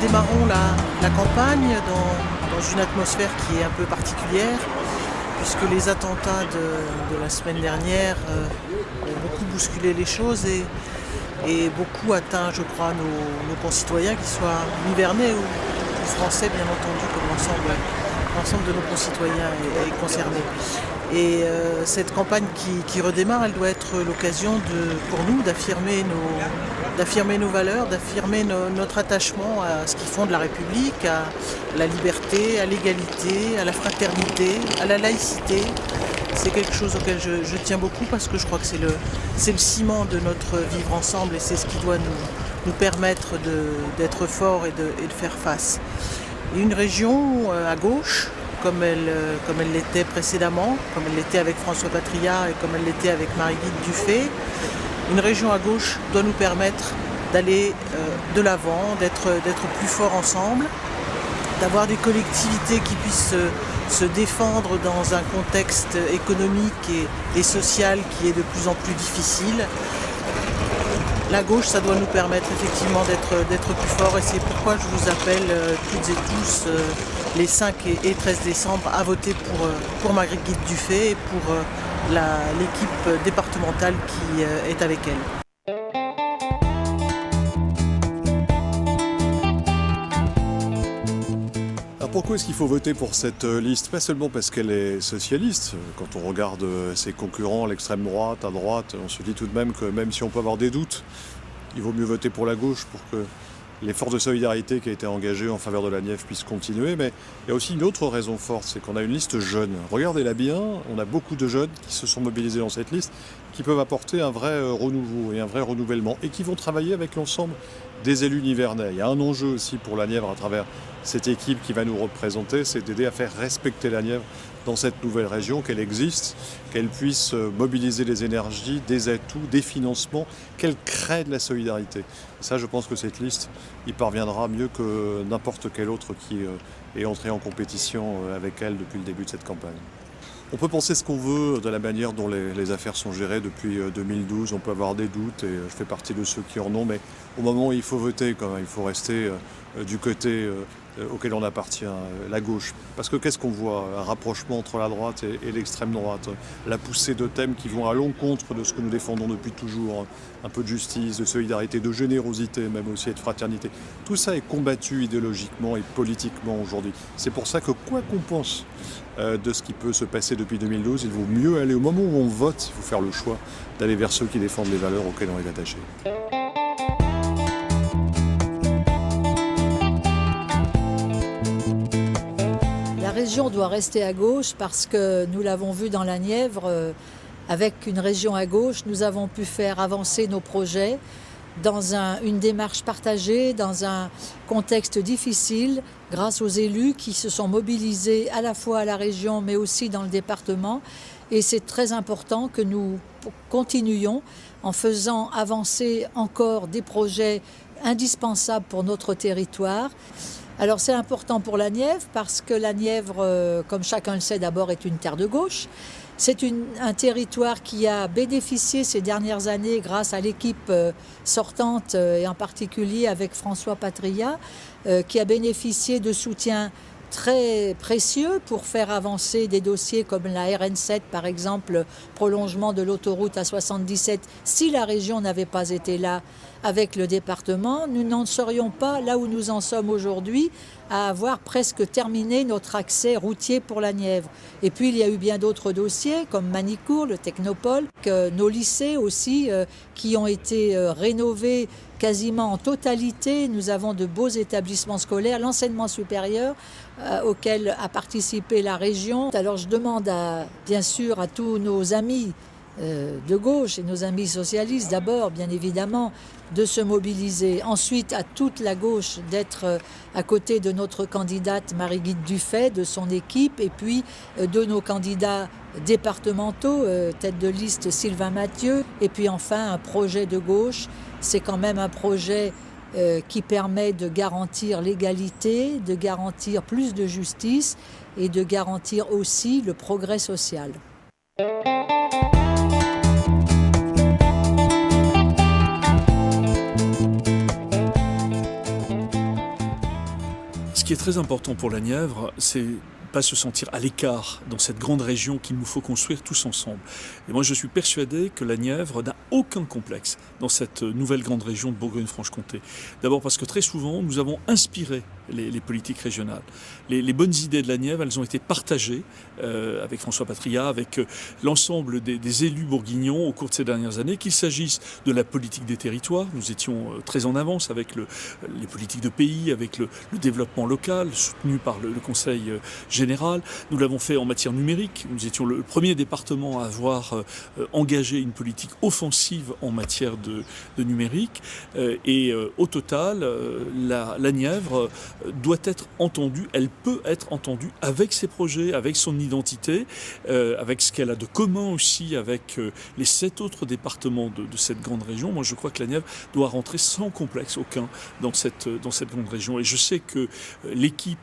démarrons la campagne dans une atmosphère qui est un peu particulière, puisque les attentats de la semaine dernière ont beaucoup bousculé les choses et beaucoup atteint, je crois, nos concitoyens, qu'ils soient nivernais ou français, bien entendu, comme l'ensemble de nos concitoyens est concerné. Et cette campagne qui redémarre, elle doit être l'occasion pour nous d'affirmer nos valeurs, d'affirmer notre attachement à ce qui fonde la République, à la liberté, à l'égalité, à la fraternité, à la laïcité. C'est quelque chose auquel je tiens beaucoup parce que je crois que c'est le ciment de notre vivre ensemble et c'est ce qui doit nous permettre d'être forts et de faire face. Et une région à gauche, comme elle l'était précédemment, comme elle l'était avec François Patriat et comme elle l'était avec Marie-Guilde Dufay, une région à gauche doit nous permettre d'aller de l'avant, d'être plus forts ensemble, d'avoir des collectivités qui puissent se défendre dans un contexte économique et social qui est de plus en plus difficile. La gauche, ça doit nous permettre effectivement d'être plus forts et c'est pourquoi je vous appelle toutes et tous les 5 et 13 décembre à voter pour Marie-Guilde Dufay et pour l'équipe départementale qui est avec elle. Pourquoi est-ce qu'il faut voter pour cette liste? Pas seulement parce qu'elle est socialiste. Quand on regarde ses concurrents, l'extrême droite, à droite, on se dit tout de même que même si on peut avoir des doutes, il vaut mieux voter pour la gauche pour que l'effort de solidarité qui a été engagé en faveur de la Nièvre puisse continuer. Mais il y a aussi une autre raison forte, c'est qu'on a une liste jeune. Regardez-la bien, on a beaucoup de jeunes qui se sont mobilisés dans cette liste, qui peuvent apporter un vrai renouveau et un vrai renouvellement et qui vont travailler avec l'ensemble des élus nivernais. Il y a un enjeu aussi pour la Nièvre à travers cette équipe qui va nous représenter, c'est d'aider à faire respecter la Nièvre dans cette nouvelle région, qu'elle existe, qu'elle puisse mobiliser des énergies, des atouts, des financements, qu'elle crée de la solidarité. Et ça, je pense que cette liste y parviendra mieux que n'importe quel autre qui est entré en compétition avec elle depuis le début de cette campagne. On peut penser ce qu'on veut de la manière dont les affaires sont gérées depuis 2012. On peut avoir des doutes et je fais partie de ceux qui en ont, mais au moment où il faut voter, quand même, il faut rester du côté auquel on appartient, la gauche. Parce que qu'est-ce qu'on voit? Un rapprochement entre la droite et l'extrême droite, la poussée de thèmes qui vont à l'encontre de ce que nous défendons depuis toujours, un peu de justice, de solidarité, de générosité, même aussi et de fraternité. Tout ça est combattu idéologiquement et politiquement aujourd'hui. C'est pour ça que quoi qu'on pense de ce qui peut se passer depuis 2012, il vaut mieux aller au moment où on vote, il faut faire le choix d'aller vers ceux qui défendent les valeurs auxquelles on est attaché. La région doit rester à gauche parce que nous l'avons vu dans la Nièvre, avec une région à gauche, nous avons pu faire avancer nos projets dans une démarche partagée, dans un contexte difficile, grâce aux élus qui se sont mobilisés à la fois à la région mais aussi dans le département. Et c'est très important que nous continuions en faisant avancer encore des projets indispensables pour notre territoire. Alors c'est important pour la Nièvre parce que la Nièvre, comme chacun le sait d'abord, est une terre de gauche. C'est un territoire qui a bénéficié ces dernières années grâce à l'équipe sortante et en particulier avec François Patriat, qui a bénéficié de soutien très précieux pour faire avancer des dossiers comme la RN7 par exemple, prolongement de l'autoroute A77. Si la région n'avait pas été là avec le département, nous n'en serions pas là où nous en sommes aujourd'hui, à avoir presque terminé notre accès routier pour la Nièvre. Et puis il y a eu bien d'autres dossiers comme Manicourt, le Technopole, nos lycées aussi qui ont été rénovés quasiment en totalité. Nous avons de beaux établissements scolaires, l'enseignement supérieur auquel a participé la région. Alors je demande bien sûr à tous nos amis de gauche et nos amis socialistes d'abord, bien évidemment, de se mobiliser. Ensuite, à toute la gauche, d'être à côté de notre candidate Marie-Guilde Dufay, de son équipe, et puis de nos candidats départementaux, tête de liste Sylvain Mathieu, et puis enfin un projet de gauche. C'est quand même un projet qui permet de garantir l'égalité, de garantir plus de justice et de garantir aussi le progrès social. qui est très important pour la Nièvre, c'est pas se sentir à l'écart dans cette grande région qu'il nous faut construire tous ensemble. Et moi, je suis persuadé que la Nièvre n'a aucun complexe dans cette nouvelle grande région de Bourgogne-Franche-Comté. D'abord parce que très souvent, nous avons inspiré les politiques régionales. Les bonnes idées de la Nièvre, elles ont été partagées avec François Patria, avec l'ensemble des élus bourguignons au cours de ces dernières années, qu'il s'agisse de la politique des territoires, nous étions très en avance avec les politiques de pays, avec le développement local, soutenu par le Conseil général. Nous l'avons fait en matière numérique. Nous étions le premier département à avoir engagé une politique offensive en matière de numérique. Et au total, la Nièvre doit être entendue, elle peut être entendue avec ses projets, avec son identité, avec ce qu'elle a de commun aussi avec les 7 autres départements de cette grande région. Moi, je crois que la Nièvre doit rentrer sans complexe aucun dans cette grande région. Et je sais que l'équipe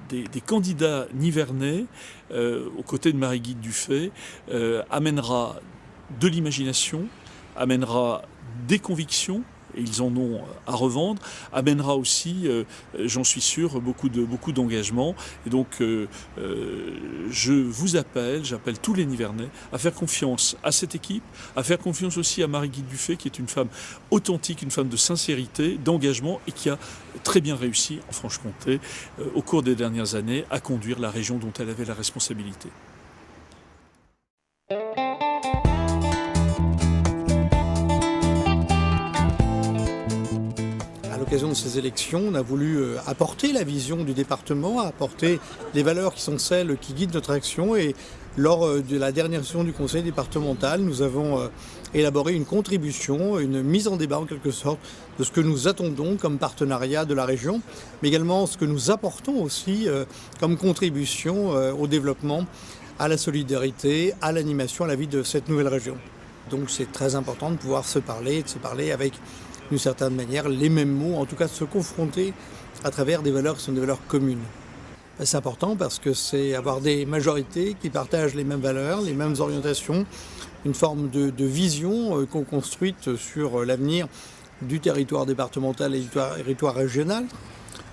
des candidats nivernais, aux côtés de Marie-Guide Dufay, amènera de l'imagination, amènera des convictions, et ils en ont à revendre, amènera aussi, j'en suis sûr, beaucoup d'engagement. Et donc, je vous j'appelle tous les Nivernais à faire confiance à cette équipe, à faire confiance aussi à Marie-Guide Dufay, qui est une femme authentique, une femme de sincérité, d'engagement, et qui a très bien réussi en Franche-Comté, au cours des dernières années, à conduire la région dont elle avait la responsabilité. À l'occasion de ces élections, on a voulu apporter la vision du département, apporter les valeurs qui sont celles qui guident notre action. Et lors de la dernière session du conseil départemental, nous avons élaboré une contribution, une mise en débat en quelque sorte de ce que nous attendons comme partenariat de la région, mais également ce que nous apportons aussi comme contribution au développement, à la solidarité, à l'animation, à la vie de cette nouvelle région. Donc c'est très important de pouvoir se parler, avec d'une certaine manière les mêmes mots, en tout cas de se confronter à travers des valeurs qui sont des valeurs communes. C'est important parce que c'est avoir des majorités qui partagent les mêmes valeurs, les mêmes orientations, une forme de vision qu'on construite sur l'avenir du territoire départemental et du territoire régional.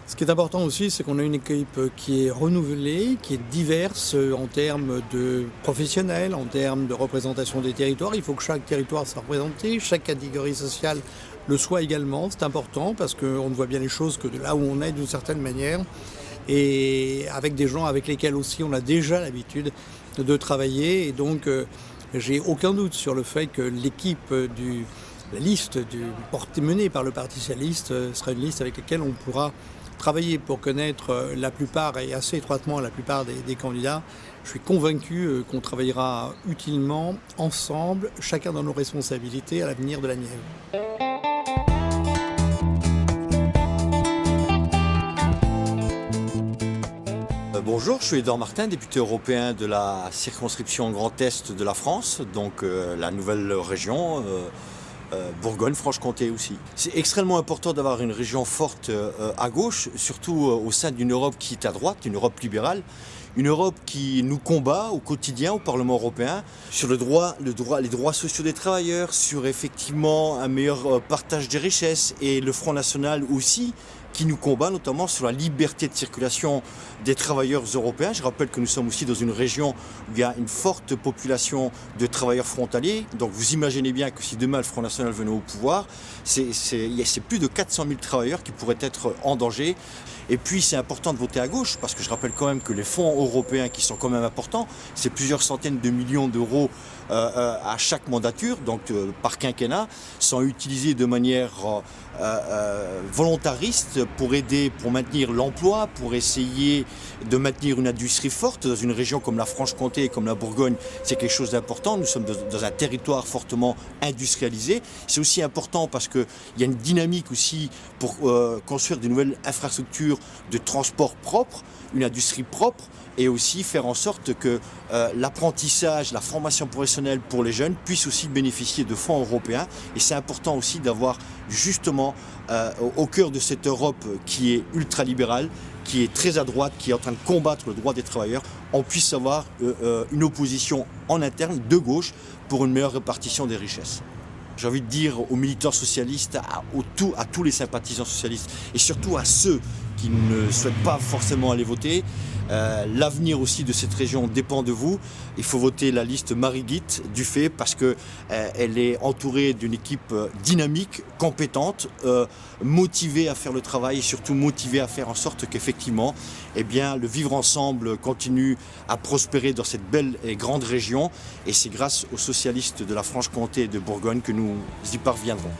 Ce qui est important aussi, c'est qu'on a une équipe qui est renouvelée, qui est diverse en termes de professionnels, en termes de représentation des territoires. Il faut que chaque territoire soit représenté, chaque catégorie sociale le soit également. C'est important parce qu'on ne voit bien les choses que de là où on est d'une certaine manière, et avec des gens avec lesquels aussi on a déjà l'habitude de travailler. Et donc j'ai aucun doute sur le fait que la liste menée par le Parti socialiste sera une liste avec laquelle on pourra travailler pour connaître la plupart et assez étroitement la plupart des candidats. Je suis convaincu qu'on travaillera utilement, ensemble, chacun dans nos responsabilités à l'avenir de la Nièvre. Bonjour, je suis Edouard Martin, député européen de la circonscription Grand Est de la France, donc la nouvelle région. Bourgogne-Franche-Comté aussi. C'est extrêmement important d'avoir une région forte à gauche, surtout au sein d'une Europe qui est à droite, une Europe libérale, une Europe qui nous combat au quotidien au Parlement européen sur les droits sociaux des travailleurs, sur effectivement un meilleur partage des richesses, et le Front National aussi, qui nous combat notamment sur la liberté de circulation des travailleurs européens. Je rappelle que nous sommes aussi dans une région où il y a une forte population de travailleurs frontaliers. Donc vous imaginez bien que si demain le Front National venait au pouvoir, c'est plus de 400 000 travailleurs qui pourraient être en danger. Et puis c'est important de voter à gauche, parce que je rappelle quand même que les fonds européens, qui sont quand même importants, c'est plusieurs centaines de millions d'euros à chaque mandature, donc par quinquennat, sont utilisés de manière volontariste pour maintenir l'emploi, pour essayer de maintenir une industrie forte dans une région comme la Franche-Comté et comme la Bourgogne. C'est quelque chose d'important. Nous sommes dans un territoire fortement industrialisé. C'est aussi important parce qu'il y a une dynamique aussi pour construire de nouvelles infrastructures de transport propre, une industrie propre, et aussi faire en sorte que l'apprentissage, la formation professionnelle pour les jeunes puisse aussi bénéficier de fonds européens. Et c'est important aussi d'avoir justement au cœur de cette Europe qui est ultralibérale, qui est très à droite, qui est en train de combattre le droit des travailleurs, on puisse avoir une opposition en interne de gauche pour une meilleure répartition des richesses. J'ai envie de dire aux militants socialistes, à tous les sympathisants socialistes, et surtout à ceux qui ne souhaitent pas forcément aller voter. L'avenir aussi de cette région dépend de vous. Il faut voter la liste Marie-Guite Dufay parce qu'elle est entourée d'une équipe dynamique, compétente, motivée à faire le travail et surtout motivée à faire en sorte qu'effectivement, eh bien, le vivre ensemble continue à prospérer dans cette belle et grande région. Et c'est grâce aux socialistes de la Franche-Comté et de Bourgogne que nous y parviendrons.